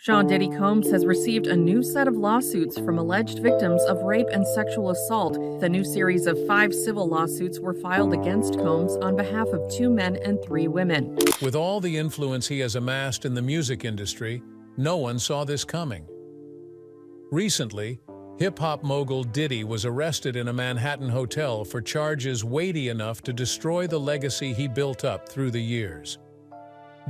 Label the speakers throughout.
Speaker 1: Sean Diddy Combs has received a new set of lawsuits from alleged victims of rape and sexual assault. The new series of 5 civil lawsuits were filed against Combs on behalf of 2 men and 3 women.
Speaker 2: With all the influence he has amassed in the music industry, no one saw this coming. Recently, hip-hop mogul Diddy was arrested in a Manhattan hotel for charges weighty enough to destroy the legacy he built up through the years.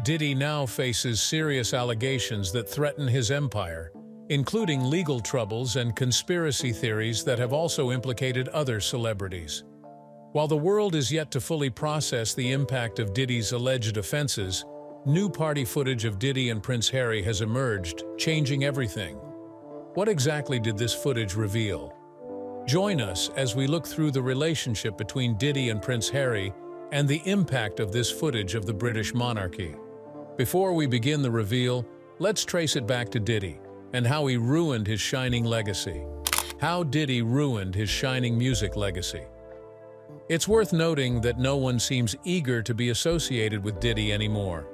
Speaker 2: Diddy now faces serious allegations that threaten his empire, including legal troubles and conspiracy theories that have also implicated other celebrities. While the world is yet to fully process the impact of Diddy's alleged offenses, new party footage of Diddy and Prince Harry has emerged, changing everything. What exactly did this footage reveal? Join us as we look through the relationship between Diddy and Prince Harry and the impact of this footage of the British monarchy. Before we begin the reveal, let's trace it back to Diddy and how he ruined his shining legacy. How Diddy ruined his shining music legacy. It's worth noting that no one seems eager to be associated with Diddy anymore.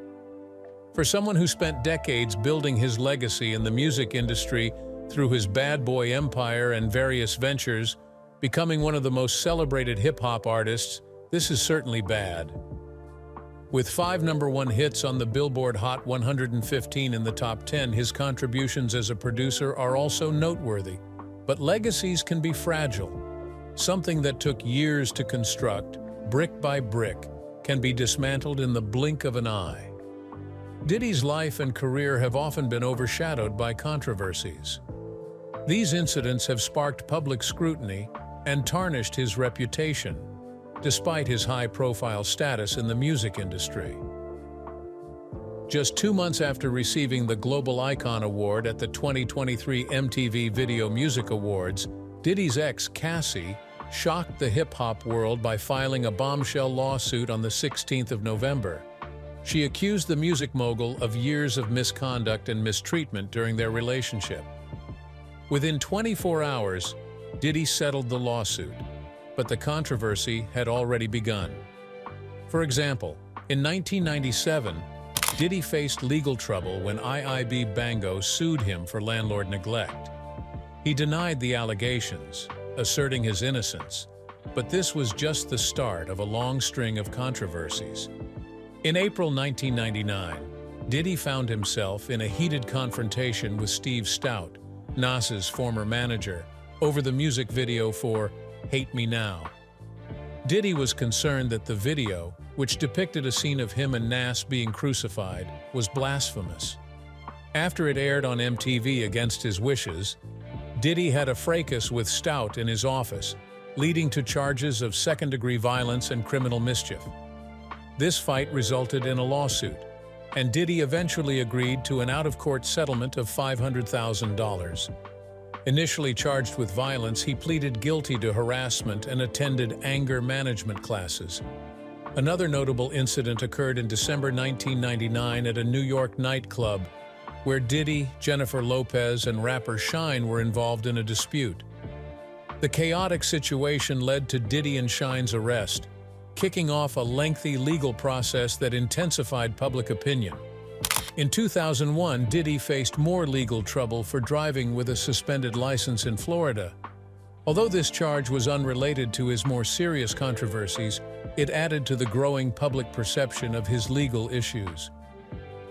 Speaker 2: For someone who spent decades building his legacy in the music industry through his bad boy empire and various ventures, becoming one of the most celebrated hip-hop artists, this is certainly bad. With 5 #1 hits on the Billboard Hot 115 in the top 10, his contributions as a producer are also noteworthy. But legacies can be fragile. Something that took years to construct, brick by brick, can be dismantled in the blink of an eye. Diddy's life and career have often been overshadowed by controversies. These incidents have sparked public scrutiny and tarnished his reputation, despite his high-profile status in the music industry. Just 2 months after receiving the Global Icon Award at the 2023 MTV Video Music Awards, Diddy's ex, Cassie, shocked the hip-hop world by filing a bombshell lawsuit on the 16th of November. She accused the music mogul of years of misconduct and mistreatment during their relationship. Within 24 hours, Diddy settled the lawsuit, but the controversy had already begun. For example, in 1997, Diddy faced legal trouble when IIB Bango sued him for landlord neglect. He denied the allegations, asserting his innocence, but this was just the start of a long string of controversies. In April 1999, Diddy found himself in a heated confrontation with Steve Stoute, Nas's former manager, over the music video for Hate Me Now. Diddy was concerned that the video, which depicted a scene of him and Nas being crucified, was blasphemous. After it aired on MTV against his wishes, Diddy had a fracas with Stoute in his office, leading to charges of second-degree violence and criminal mischief. This fight resulted in a lawsuit, and Diddy eventually agreed to an out-of-court settlement of $500,000. Initially charged with violence, he pleaded guilty to harassment and attended anger management classes. Another notable incident occurred in December 1999 at a New York nightclub, where Diddy, Jennifer Lopez, and rapper Shyne were involved in a dispute. The chaotic situation led to Diddy and Shyne's arrest, kicking off a lengthy legal process that intensified public opinion. In 2001, Diddy faced more legal trouble for driving with a suspended license in Florida. Although this charge was unrelated to his more serious controversies, it added to the growing public perception of his legal issues.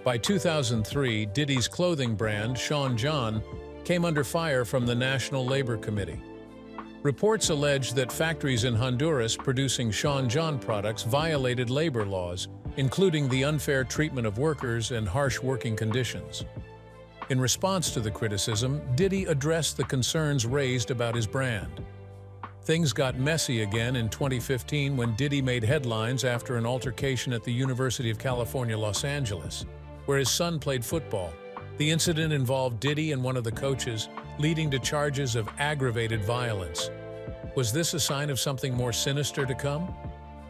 Speaker 2: By 2003, Diddy's clothing brand, Sean John, came under fire from the National Labor Committee. Reports allege that factories in Honduras producing Sean John products violated labor laws, including the unfair treatment of workers and harsh working conditions. In response to the criticism, Diddy addressed the concerns raised about his brand. Things got messy again in 2015 when Diddy made headlines after an altercation at the University of California, Los Angeles, where his son played football. The incident involved Diddy and one of the coaches, leading to charges of aggravated violence. Was this a sign of something more sinister to come?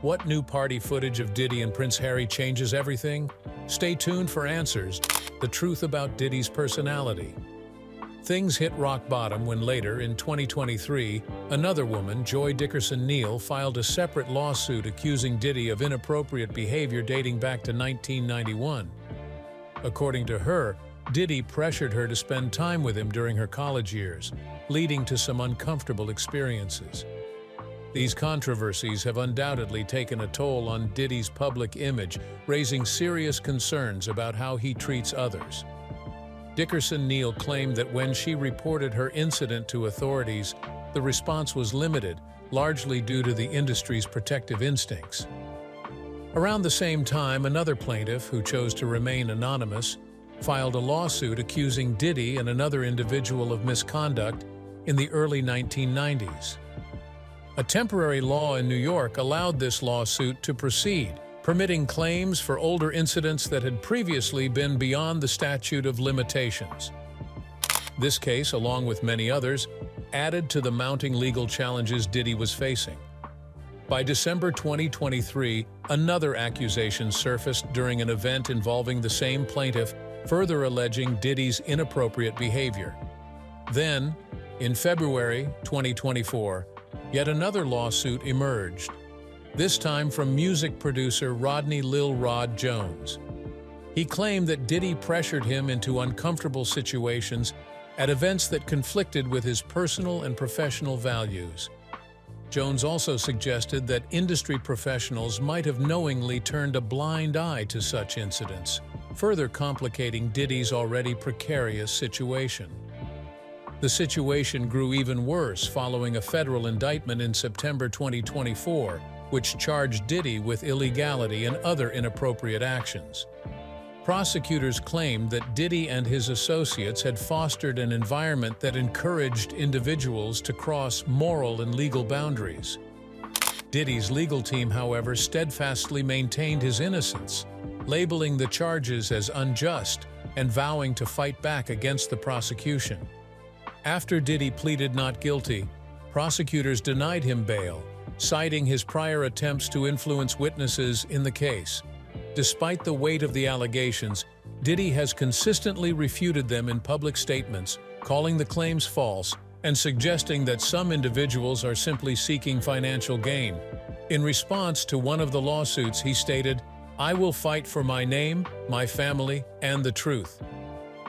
Speaker 2: What new party footage of Diddy and Prince Harry changes everything? Stay tuned for answers. The truth about Diddy's personality. Things hit rock bottom when later, in 2023, another woman, Joy Dickerson-Neal, filed a separate lawsuit accusing Diddy of inappropriate behavior dating back to 1991. According to her, Diddy pressured her to spend time with him during her college years, leading to some uncomfortable experiences. These controversies have undoubtedly taken a toll on Diddy's public image, raising serious concerns about how he treats others. Dickerson Neal claimed that when she reported her incident to authorities, the response was limited, largely due to the industry's protective instincts. Around the same time, another plaintiff, who chose to remain anonymous, filed a lawsuit accusing Diddy and another individual of misconduct in the early 1990s. A temporary law in New York allowed this lawsuit to proceed, permitting claims for older incidents that had previously been beyond the statute of limitations. This case, along with many others, added to the mounting legal challenges Diddy was facing. By December 2023, another accusation surfaced during an event involving the same plaintiff, further alleging Diddy's inappropriate behavior. Then, in February 2024, yet another lawsuit emerged, this time from music producer Rodney Lil Rod Jones. He claimed that Diddy pressured him into uncomfortable situations at events that conflicted with his personal and professional values. Jones also suggested that industry professionals might have knowingly turned a blind eye to such incidents, further complicating Diddy's already precarious situation. The situation grew even worse following a federal indictment in September 2024, which charged Diddy with illegality and other inappropriate actions. Prosecutors claimed that Diddy and his associates had fostered an environment that encouraged individuals to cross moral and legal boundaries. Diddy's legal team, however, steadfastly maintained his innocence, labeling the charges as unjust and vowing to fight back against the prosecution. After Diddy pleaded not guilty, prosecutors denied him bail, citing his prior attempts to influence witnesses in the case. Despite the weight of the allegations, Diddy has consistently refuted them in public statements, calling the claims false and suggesting that some individuals are simply seeking financial gain. In response to one of the lawsuits, he stated, "I will fight for my name, my family, and the truth."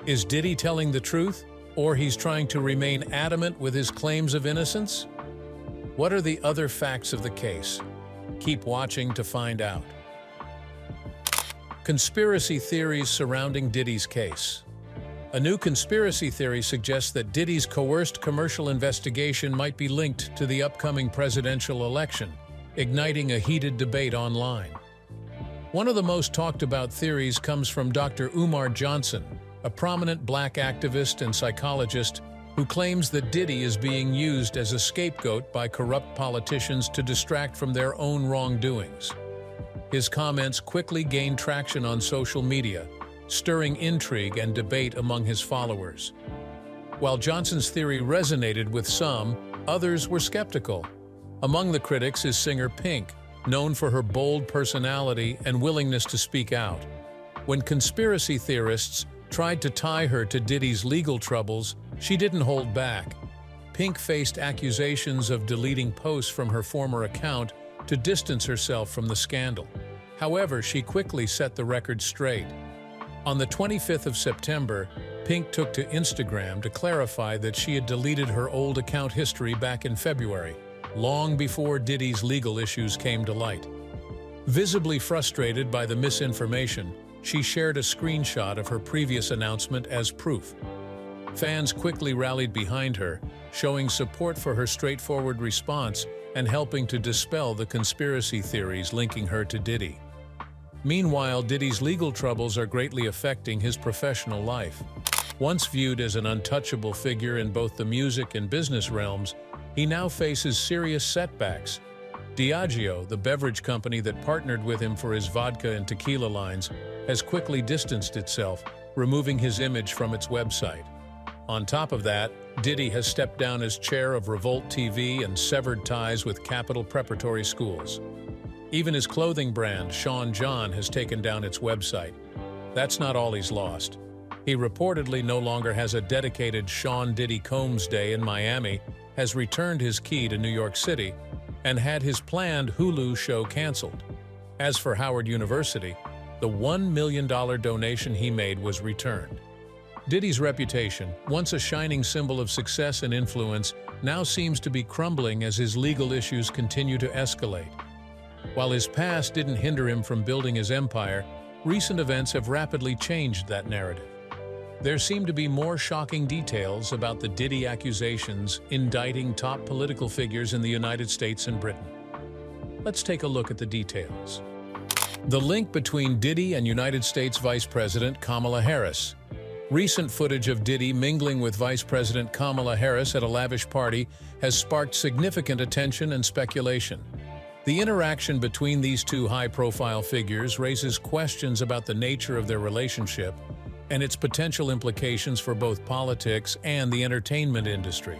Speaker 2: Is Diddy telling the truth, or he's trying to remain adamant with his claims of innocence? What are the other facts of the case? Keep watching to find out. Conspiracy theories surrounding Diddy's case. A new conspiracy theory suggests that Diddy's coerced commercial investigation might be linked to the upcoming presidential election, igniting a heated debate online. One of the most talked about theories comes from Dr. Umar Johnson, a prominent black activist and psychologist who claims that Diddy is being used as a scapegoat by corrupt politicians to distract from their own wrongdoings. His comments quickly gained traction on social media, stirring intrigue and debate among his followers. While Johnson's theory resonated with some, others were skeptical. Among the critics is singer Pink, known for her bold personality and willingness to speak out. When conspiracy theorists tried to tie her to Diddy's legal troubles, she didn't hold back. Pink faced accusations of deleting posts from her former account to distance herself from the scandal. However, she quickly set the record straight. On the 25th of September, Pink took to Instagram to clarify that she had deleted her old account history back in February, long before Diddy's legal issues came to light. Visibly frustrated by the misinformation, she shared a screenshot of her previous announcement as proof. Fans quickly rallied behind her, showing support for her straightforward response and helping to dispel the conspiracy theories linking her to Diddy. Meanwhile, Diddy's legal troubles are greatly affecting his professional life. Once viewed as an untouchable figure in both the music and business realms, he now faces serious setbacks. Diageo, the beverage company that partnered with him for his vodka and tequila lines, has quickly distanced itself, removing his image from its website. On top of that, Diddy has stepped down as chair of Revolt TV and severed ties with Capital Preparatory Schools. Even his clothing brand, Sean John, has taken down its website. That's not all he's lost. He reportedly no longer has a dedicated Sean Diddy Combs Day in Miami, has returned his key to New York City, and had his planned Hulu show canceled. As for Howard University, the $1 million donation he made was returned. Diddy's reputation, once a shining symbol of success and influence, now seems to be crumbling as his legal issues continue to escalate. While his past didn't hinder him from building his empire, recent events have rapidly changed that narrative. There seem to be more shocking details about the Diddy accusations indicting top political figures in the United States and Britain. Let's take a look at the details. The link between Diddy and United States Vice President Kamala Harris. Recent footage of Diddy mingling with Vice President Kamala Harris at a lavish party has sparked significant attention and speculation. The interaction between these two high-profile figures raises questions about the nature of their relationship and its potential implications for both politics and the entertainment industry.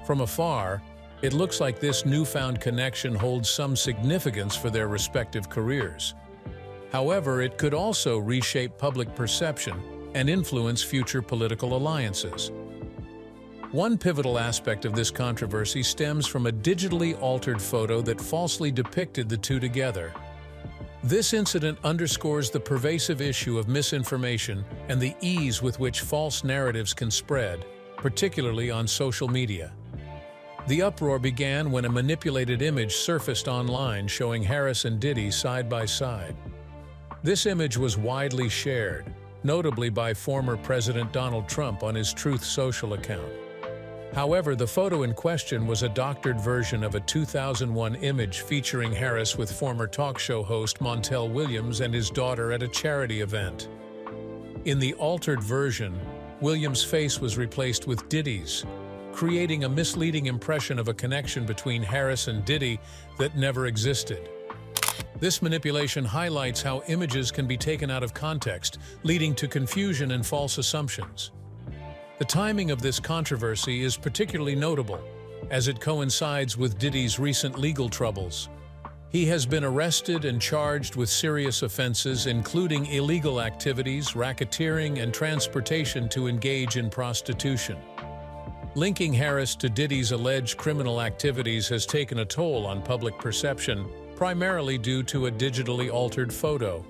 Speaker 2: From afar, it looks like this newfound connection holds some significance for their respective careers. However, it could also reshape public perception and influence future political alliances. One pivotal aspect of this controversy stems from a digitally altered photo that falsely depicted the two together. This incident underscores the pervasive issue of misinformation and the ease with which false narratives can spread, particularly on social media. The uproar began when a manipulated image surfaced online showing Harris and Diddy side by side. This image was widely shared, notably by former President Donald Trump on his Truth Social account. However, the photo in question was a doctored version of a 2001 image featuring Harris with former talk show host Montel Williams and his daughter at a charity event. In the altered version, Williams' face was replaced with Diddy's, creating a misleading impression of a connection between Harris and Diddy that never existed. This manipulation highlights how images can be taken out of context, leading to confusion and false assumptions. The timing of this controversy is particularly notable, as it coincides with Diddy's recent legal troubles. He has been arrested and charged with serious offenses, including illegal activities, racketeering, and transportation to engage in prostitution. Linking Harris to Diddy's alleged criminal activities has taken a toll on public perception, primarily due to a digitally altered photo.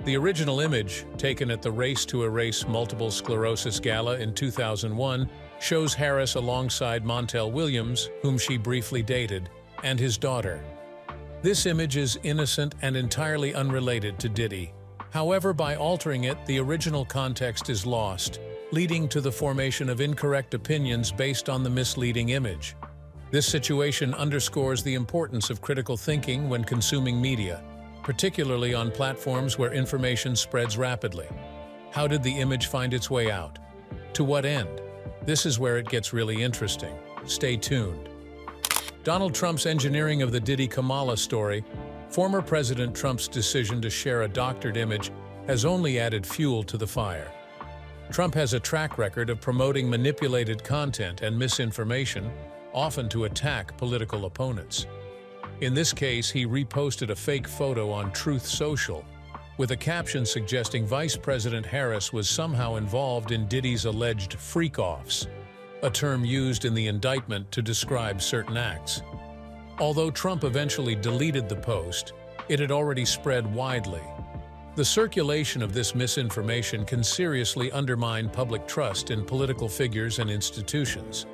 Speaker 2: The original image, taken at the Race to Erase Multiple Sclerosis Gala in 2001, shows Harris alongside Montel Williams, whom she briefly dated, and his daughter. This image is innocent and entirely unrelated to Diddy. However, by altering it, the original context is lost, leading to the formation of incorrect opinions based on the misleading image. This situation underscores the importance of critical thinking when consuming media, particularly on platforms where information spreads rapidly. How did the image find its way out? To what end? This is where it gets really interesting. Stay tuned. Donald Trump's engineering of the Diddy-Kamala story. Former President Trump's decision to share a doctored image has only added fuel to the fire. Trump has a track record of promoting manipulated content and misinformation, often to attack political opponents. In this case, he reposted a fake photo on Truth Social, with a caption suggesting Vice President Harris was somehow involved in Diddy's alleged freak-offs, a term used in the indictment to describe certain acts. Although Trump eventually deleted the post, it had already spread widely. The circulation of this misinformation can seriously undermine public trust in political figures and institutions.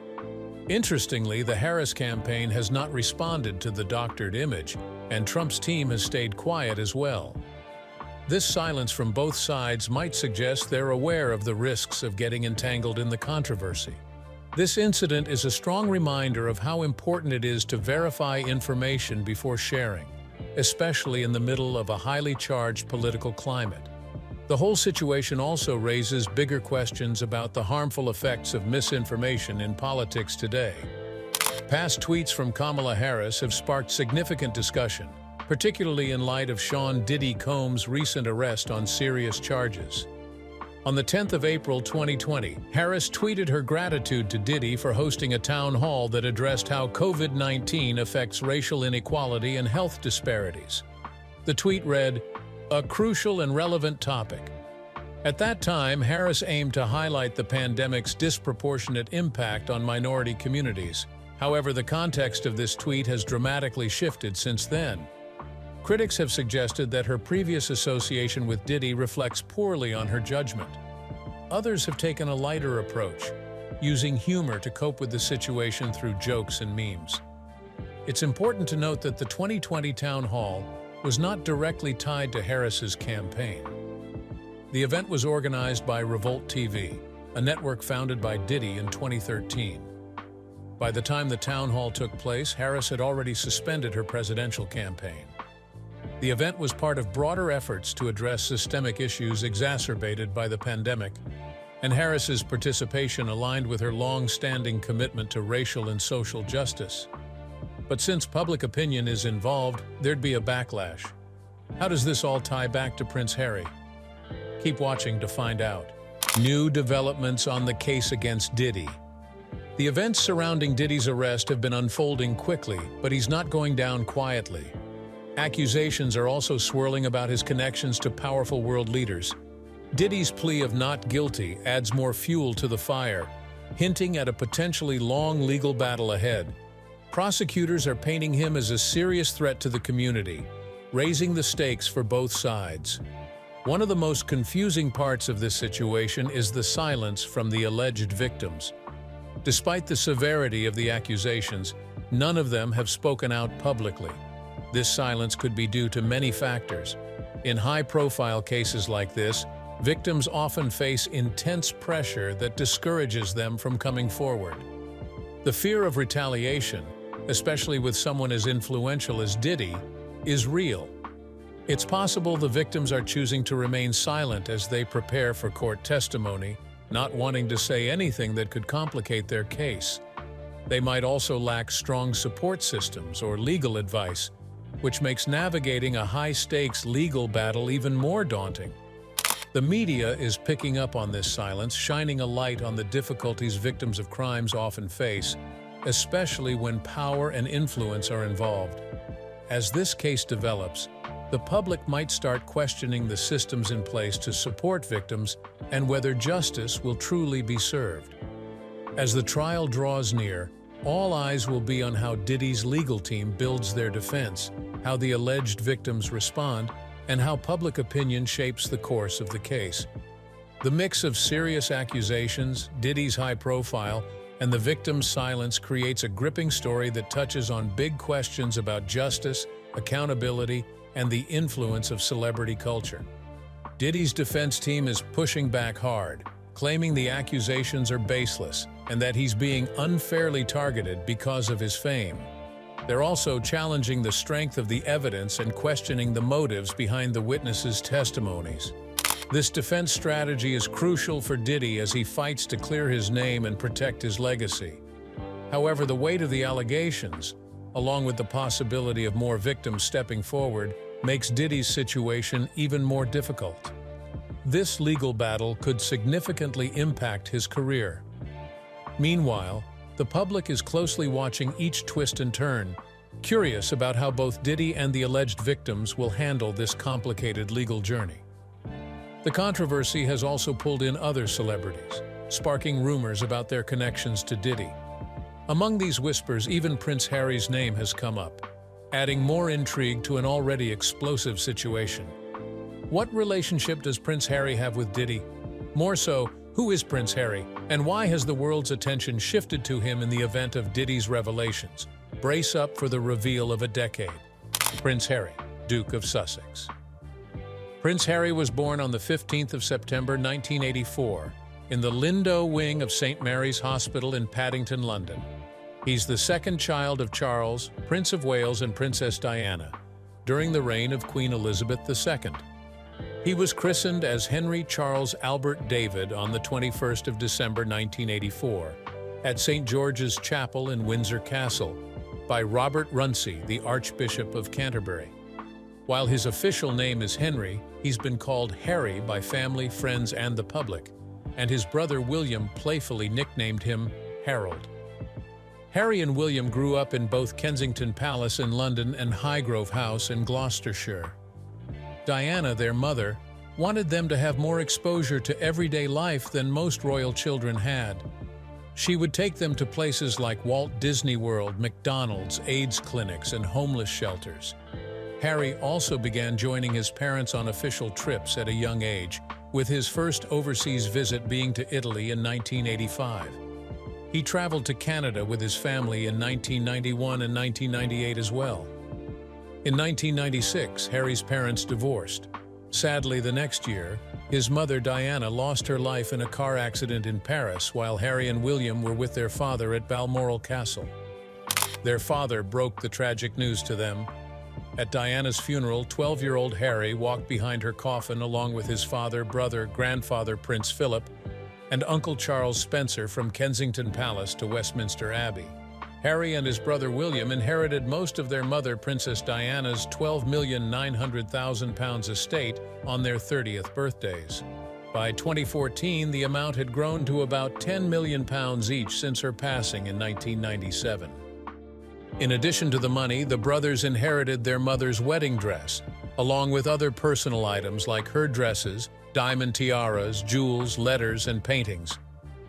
Speaker 2: Interestingly, the Harris campaign has not responded to the doctored image, and Trump's team has stayed quiet as well. This silence from both sides might suggest they're aware of the risks of getting entangled in the controversy. This incident is a strong reminder of how important it is to verify information before sharing, especially in the middle of a highly charged political climate. The whole situation also raises bigger questions about the harmful effects of misinformation in politics today. Past tweets from Kamala Harris have sparked significant discussion, particularly in light of Sean Diddy Combs' recent arrest on serious charges. On the 10th of April 2020, Harris tweeted her gratitude to Diddy for hosting a town hall that addressed how COVID-19 affects racial inequality and health disparities. The tweet read, "A crucial and relevant topic." At that time, Harris aimed to highlight the pandemic's disproportionate impact on minority communities. However, the context of this tweet has dramatically shifted since then. Critics have suggested that her previous association with Diddy reflects poorly on her judgment. Others have taken a lighter approach, using humor to cope with the situation through jokes and memes. It's important to note that the 2020 town hall was not directly tied to Harris's campaign. The event was organized by Revolt TV, a network founded by Diddy in 2013. By the time the town hall took place, Harris had already suspended her presidential campaign. The event was part of broader efforts to address systemic issues exacerbated by the pandemic, and Harris's participation aligned with her long-standing commitment to racial and social justice. But since public opinion is involved, there'd be a backlash. How does this all tie back to Prince Harry? Keep watching to find out. New developments on the case against Diddy. The events surrounding Diddy's arrest have been unfolding quickly, but he's not going down quietly. Accusations are also swirling about his connections to powerful world leaders. Diddy's plea of not guilty adds more fuel to the fire, hinting at a potentially long legal battle ahead. Prosecutors are painting him as a serious threat to the community, raising the stakes for both sides. One of the most confusing parts of this situation is the silence from the alleged victims. Despite the severity of the accusations, none of them have spoken out publicly. This silence could be due to many factors. In high-profile cases like this, victims often face intense pressure that discourages them from coming forward. The fear of retaliation, especially with someone as influential as Diddy, is real. It's possible the victims are choosing to remain silent as they prepare for court testimony, not wanting to say anything that could complicate their case. They might also lack strong support systems or legal advice, which makes navigating a high-stakes legal battle even more daunting. The media is picking up on this silence, shining a light on the difficulties victims of crimes often face, especially when power and influence are involved. As this case develops, the public might start questioning the systems in place to support victims and whether justice will truly be served. As the trial draws near, all eyes will be on how Diddy's legal team builds their defense, how the alleged victims respond, and how public opinion shapes the course of the case. The mix of serious accusations, Diddy's high profile, and the victim's silence creates a gripping story that touches on big questions about justice, accountability, and the influence of celebrity culture. Diddy's defense team is pushing back hard, claiming the accusations are baseless and that he's being unfairly targeted because of his fame. They're also challenging the strength of the evidence and questioning the motives behind the witnesses' testimonies. This defense strategy is crucial for Diddy as he fights to clear his name and protect his legacy. However, the weight of the allegations, along with the possibility of more victims stepping forward, makes Diddy's situation even more difficult. This legal battle could significantly impact his career. Meanwhile, the public is closely watching each twist and turn, curious about how both Diddy and the alleged victims will handle this complicated legal journey. The controversy has also pulled in other celebrities, sparking rumors about their connections to Diddy. Among these whispers, even Prince Harry's name has come up, adding more intrigue to an already explosive situation. What relationship does Prince Harry have with Diddy? More so, who is Prince Harry, and why has the world's attention shifted to him in the event of Diddy's revelations? Brace up for the reveal of a decade. Prince Harry, Duke of Sussex. Prince Harry was born on the 15th of September 1984 in the Lindo wing of St. Mary's Hospital in Paddington, London. He's the second child of Charles, Prince of Wales, and Princess Diana, during the reign of Queen Elizabeth II. He was christened as Henry Charles Albert David on the 21st of December 1984 at St. George's Chapel in Windsor Castle by Robert Runcie, the Archbishop of Canterbury. While his official name is Henry, he's been called Harry by family, friends, and the public, and his brother William playfully nicknamed him Harold. Harry and William grew up in both Kensington Palace in London and Highgrove House in Gloucestershire. Diana, their mother, wanted them to have more exposure to everyday life than most royal children had. She would take them to places like Walt Disney World, McDonald's, AIDS clinics, and homeless shelters. Harry also began joining his parents on official trips at a young age, with his first overseas visit being to Italy in 1985. He traveled to Canada with his family in 1991 and 1998 as well. In 1996, Harry's parents divorced. Sadly, the next year, his mother Diana lost her life in a car accident in Paris while Harry and William were with their father at Balmoral Castle. Their father broke the tragic news to them. At Diana's funeral, 12-year-old Harry walked behind her coffin along with his father, brother, grandfather Prince Philip, and Uncle Charles Spencer from Kensington Palace to Westminster Abbey. Harry and his brother William inherited most of their mother, Princess Diana's £12,900,000 estate on their 30th birthdays. By 2014, the amount had grown to about £10 million each since her passing in 1997. In addition to the money, the brothers inherited their mother's wedding dress, along with other personal items like her dresses, diamond tiaras, jewels, letters, and paintings.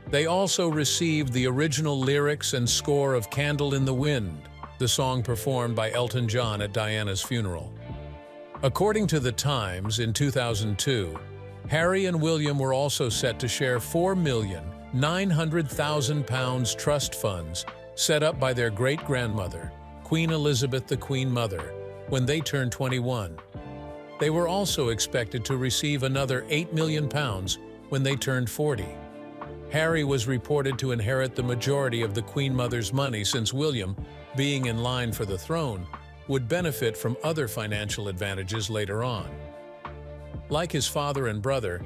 Speaker 2: They also received the original lyrics and score of Candle in the Wind, the song performed by Elton John at Diana's funeral. According to The Times, in 2002, Harry and William were also set to share £4,900,000 trust funds set up by their great-grandmother, Queen Elizabeth the Queen Mother, when they turned 21. They were also expected to receive another £8 million when they turned 40. Harry was reported to inherit the majority of the Queen Mother's money since William, being in line for the throne, would benefit from other financial advantages later on. Like his father and brother,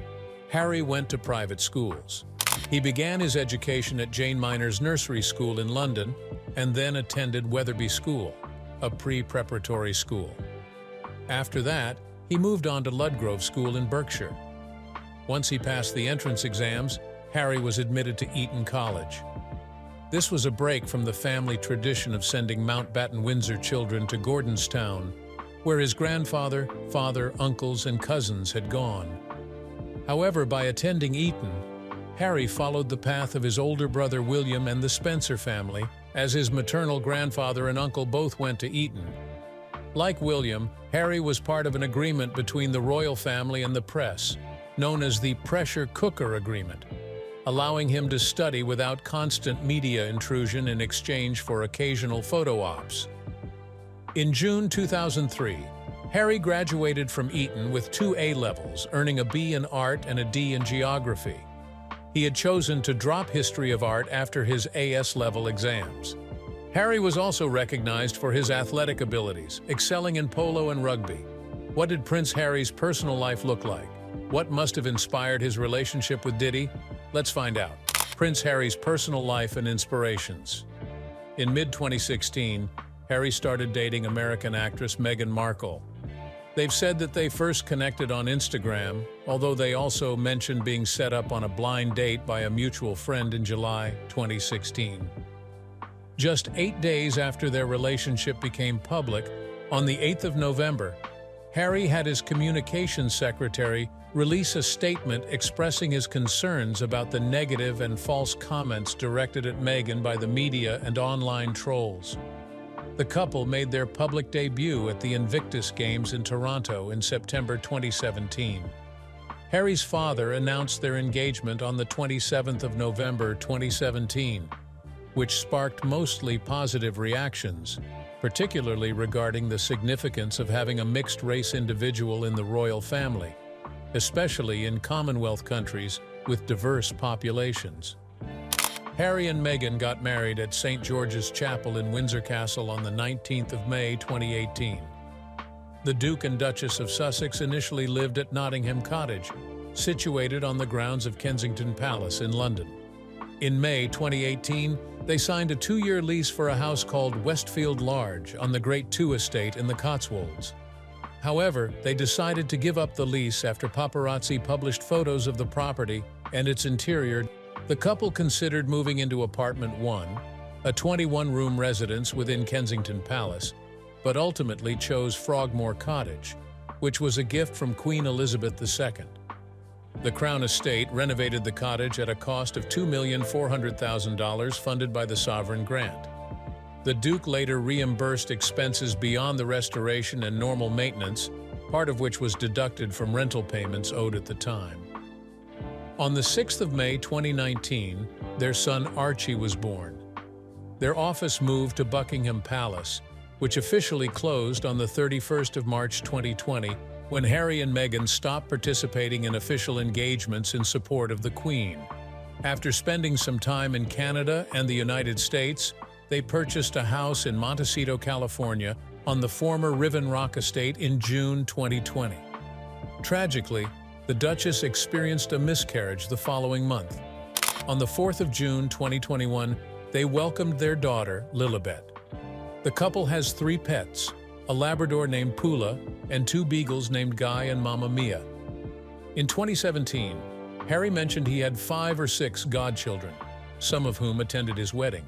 Speaker 2: Harry went to private schools. He began his education at Jane Minor's nursery school in London and then attended Wetherby School, a pre-preparatory school. After that, he moved on to Ludgrove School in Berkshire. Once he passed the entrance exams, Harry was admitted to Eton College. This was a break from the family tradition of sending Mountbatten-Windsor children to Gordonstown, where his grandfather, father, uncles, and cousins had gone. However, by attending Eton, Harry followed the path of his older brother William and the Spencer family, as his maternal grandfather and uncle both went to Eton. Like William, Harry was part of an agreement between the royal family and the press, known as the Pressure Cooker Agreement, allowing him to study without constant media intrusion in exchange for occasional photo ops. In June 2003, Harry graduated from Eton with 2 A-levels, earning a B in art and a D in geography. He had chosen to drop history of art after his AS-level exams. Harry was also recognized for his athletic abilities, excelling in polo and rugby. What did Prince Harry's personal life look like? What must have inspired his relationship with Diddy? Let's find out. Prince Harry's personal life and inspirations. In mid-2016, Harry started dating American actress Meghan Markle. They've said that they first connected on Instagram, although they also mentioned being set up on a blind date by a mutual friend in July 2016. Just 8 days after their relationship became public, on the 8th of November, Harry had his communications secretary release a statement expressing his concerns about the negative and false comments directed at Meghan by the media and online trolls. The couple made their public debut at the Invictus Games in Toronto in September 2017. Harry's father announced their engagement on the 27th of November 2017, which sparked mostly positive reactions, particularly regarding the significance of having a mixed-race individual in the royal family, especially in Commonwealth countries with diverse populations. Harry and Meghan got married at St. George's Chapel in Windsor Castle on the 19th of May 2018. The Duke and Duchess of Sussex initially lived at Nottingham Cottage, situated on the grounds of Kensington Palace in London. In May 2018, they signed a 2-year lease for a house called Westfield Lodge on the Great Two Estate in the Cotswolds. However, they decided to give up the lease after paparazzi published photos of the property and its interior. The couple considered moving into Apartment 1, a 21-room residence within Kensington Palace, but ultimately chose Frogmore Cottage, which was a gift from Queen Elizabeth II. The Crown Estate renovated the cottage at a cost of $2,400,000 funded by the sovereign grant. The Duke later reimbursed expenses beyond the restoration and normal maintenance, part of which was deducted from rental payments owed at the time. On the 6th of May 2019, their son Archie was born. Their office moved to Buckingham Palace, which officially closed on the 31st of March 2020 when Harry and Meghan stopped participating in official engagements in support of the Queen. After spending some time in Canada and the United States, they purchased a house in Montecito, California, on the former Riven Rock estate in June 2020. Tragically, the Duchess experienced a miscarriage the following month. On the 4th of June 2021, they welcomed their daughter, Lilibet. The couple has 3 pets, a Labrador named Pula and 2 beagles named Guy and Mamma Mia. In 2017, Harry mentioned he had 5 or 6 godchildren, some of whom attended his wedding.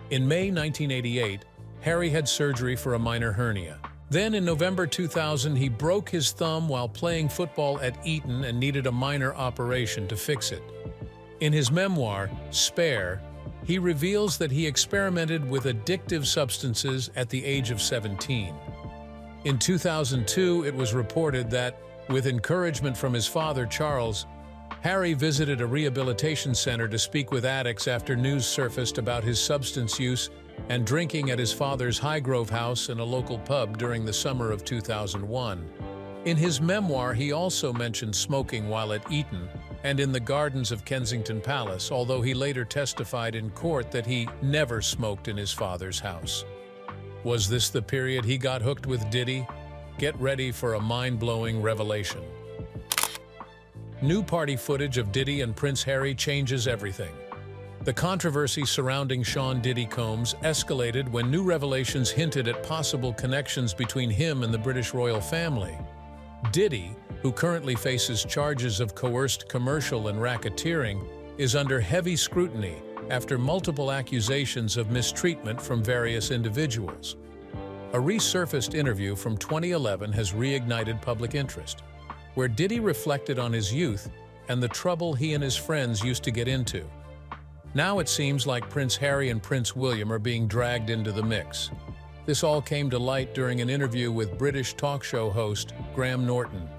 Speaker 2: In May 1988, Harry had surgery for a minor hernia. Then in November 2000, he broke his thumb while playing football at Eton and needed a minor operation to fix it. In his memoir, Spare, he reveals that he experimented with addictive substances at the age of 17. In 2002, it was reported that, with encouragement from his father, Charles, Harry visited a rehabilitation center to speak with addicts after news surfaced about his substance use and drinking at his father's Highgrove house and a local pub during the summer of 2001. In his memoir, he also mentioned smoking while at Eton and in the gardens of Kensington Palace, although he later testified in court that he never smoked in his father's house. Was this the period he got hooked with Diddy? Get ready for a mind-blowing revelation. New party footage of Diddy and Prince Harry changes everything. The controversy surrounding Sean Diddy Combs escalated when new revelations hinted at possible connections between him and the British royal family. Diddy, who currently faces charges of coerced commercial and racketeering, is under heavy scrutiny after multiple accusations of mistreatment from various individuals. A resurfaced interview from 2011 has reignited public interest, where Diddy reflected on his youth and the trouble he and his friends used to get into. Now it seems like Prince Harry and Prince William are being dragged into the mix. This all came to light during an interview with British talk show host Graham Norton.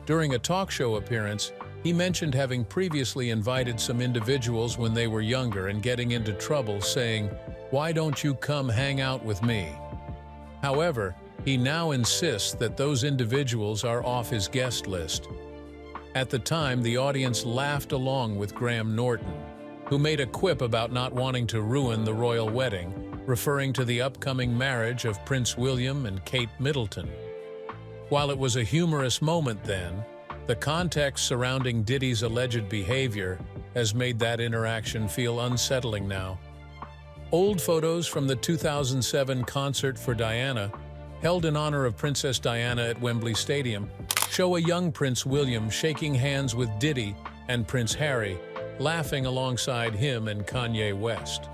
Speaker 2: During a talk show appearance, he mentioned having previously invited some individuals when they were younger and getting into trouble, saying, "Why don't you come hang out with me?" However, he now insists that those individuals are off his guest list. At the time, the audience laughed along with Graham Norton, who made a quip about not wanting to ruin the royal wedding, referring to the upcoming marriage of Prince William and Kate Middleton. While it was a humorous moment then, the context surrounding Diddy's alleged behavior has made that interaction feel unsettling now. Old photos from the 2007 concert for Diana, held in honor of Princess Diana at Wembley Stadium, show a young Prince William shaking hands with Diddy and Prince Harry, laughing alongside him and Kanye West.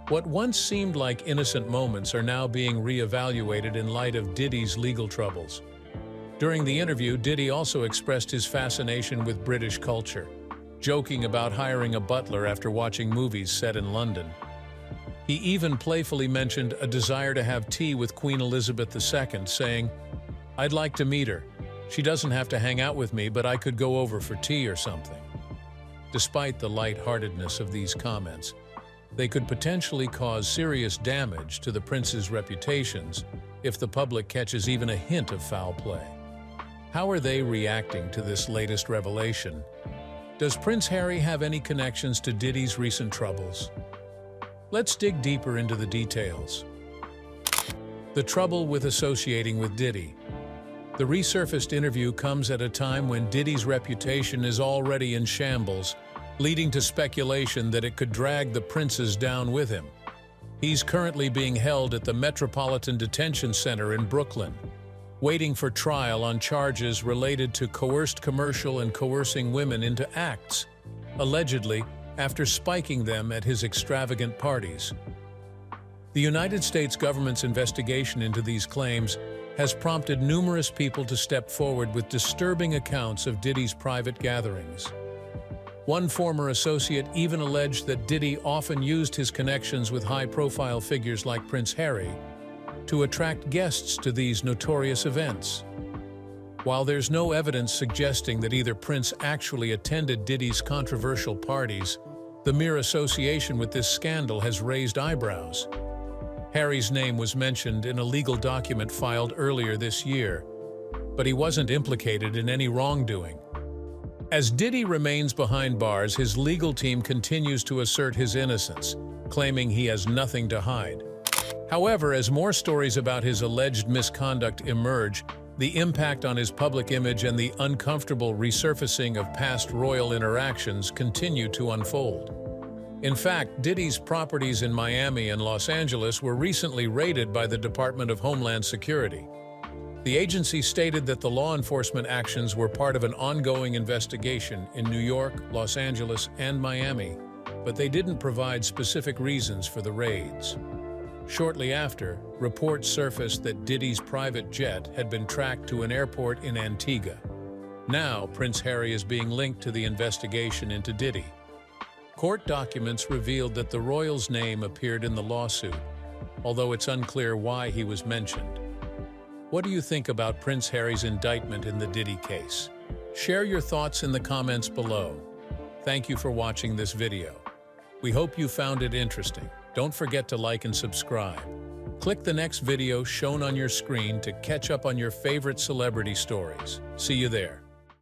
Speaker 2: What once seemed like innocent moments are now being re-evaluated in light of Diddy's legal troubles. During the interview, Diddy also expressed his fascination with British culture, joking about hiring a butler after watching movies set in London. He even playfully mentioned a desire to have tea with Queen Elizabeth II, saying, "I'd like to meet her. She doesn't have to hang out with me, but I could go over for tea or something." Despite the lightheartedness of these comments, they could potentially cause serious damage to the prince's reputations if the public catches even a hint of foul play. How are they reacting to this latest revelation? Does Prince Harry have any connections to Diddy's recent troubles? Let's dig deeper into the details. The trouble with associating with Diddy. The resurfaced interview comes at a time when Diddy's reputation is already in shambles, leading to speculation that it could drag the princes down with him. He's currently being held at the Metropolitan Detention Center in Brooklyn, waiting for trial on charges related to coerced commercial and coercing women into acts, allegedly after spiking them at his extravagant parties. The United States government's investigation into these claims has prompted numerous people to step forward with disturbing accounts of Diddy's private gatherings. One former associate even alleged that Diddy often used his connections with high-profile figures like Prince Harry to attract guests to these notorious events. While there's no evidence suggesting that either prince actually attended Diddy's controversial parties, the mere association with this scandal has raised eyebrows. Harry's name was mentioned in a legal document filed earlier this year, but he wasn't implicated in any wrongdoing. As Diddy remains behind bars, his legal team continues to assert his innocence, claiming he has nothing to hide. However, as more stories about his alleged misconduct emerge, the impact on his public image and the uncomfortable resurfacing of past royal interactions continue to unfold. In fact, Diddy's properties in Miami and Los Angeles were recently raided by the Department of Homeland Security. The agency stated that the law enforcement actions were part of an ongoing investigation in New York, Los Angeles, and Miami, but they didn't provide specific reasons for the raids. Shortly after, reports surfaced that Diddy's private jet had been tracked to an airport in Antigua. Now, Prince Harry is being linked to the investigation into Diddy. Court documents revealed that the royal's name appeared in the lawsuit, although it's unclear why he was mentioned. What do you think about Prince Harry's indictment in the Diddy case? Share your thoughts in the comments below. Thank you for watching this video. We hope you found it interesting. Don't forget to like and subscribe. Click the next video shown on your screen to catch up on your favorite celebrity stories. See you there.